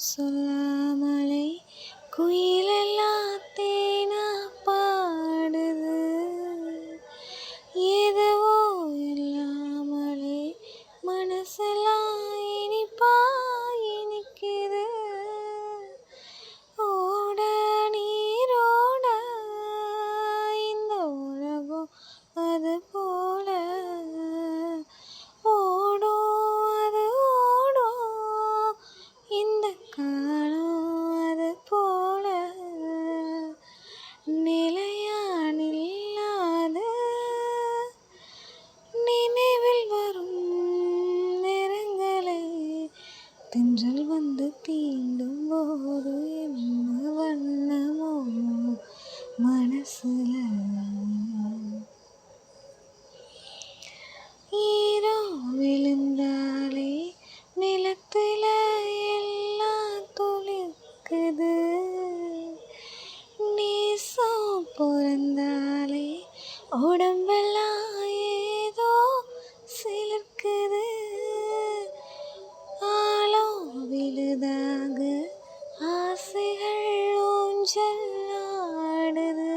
சொல்லாமலே குயிலெல்லாம் தேனா பாடுது. எதுவோ இல்லாமலே மனசெல்லாம் இனிப்பா இனிக்குது. ஓட நீரோட இந்த உலகம் அது போல ஓடும், அது ஓடும் இந்த காலம் அது போல. நிலையானில்லாத நினைவில் வரும் நிறங்களை தென்றல் வந்து தீண்டும் போது என்ன வண்ணமோ மனசுல. ஈரோ விழுந்தாலே நிலத்துல எல்லாம் துளிர்க்குது. நேசம் பிறந்தாலே உடம்பெல்லாம் ஏதோ சிலிர்க்குது. ஆழம் விழுதாக ஆசைகள் ஊஞ்சல் ஆடுது.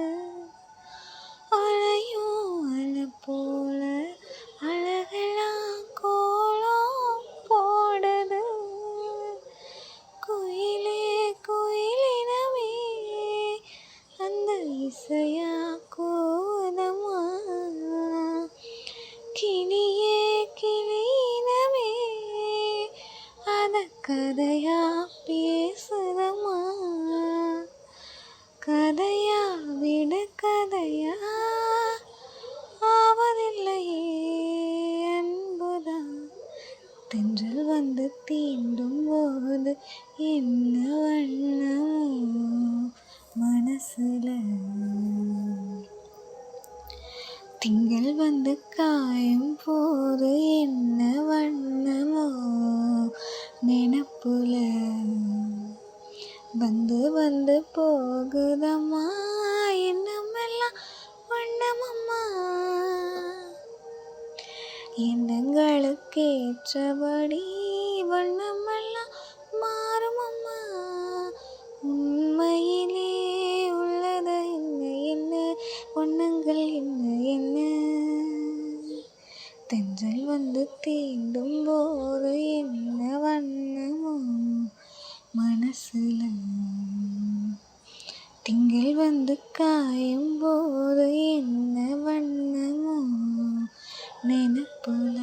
அலையும் அலை போல அழகெல்லாம் கோலம் போடுது. குயிலே குயிலினமே அந்த இசையா கோதமா. கிளியே கிளியினமே அத கதையா பேசுதமா. கதையா விடு கதையா ஆவதில்லையே அன்புதான். தென்றல் வந்து தீண்டும் போது என்ன வண்ணமோ மனசுல. திங்கள் வந்து காயும் போது என்ன வண்ணமோ நினப்புல. வந்து வந்து போகுதம்மா எண்ணமெல்லாம் வண்ணமம்மா. எண்ணங்களுக்கேற்றபடி வண்ணமெல்லாம் மாறுமம்மா. உண்மையிலே உள்ளது என்ன என்ன வண்ணங்கள் என்ன என்ன. தென்றல் வந்து தீண்டும் போது என்ன வண்ணமோ மனசுல. திங்கள் வந்து காயும் போது என்ன வண்ணமோ நினப்புல.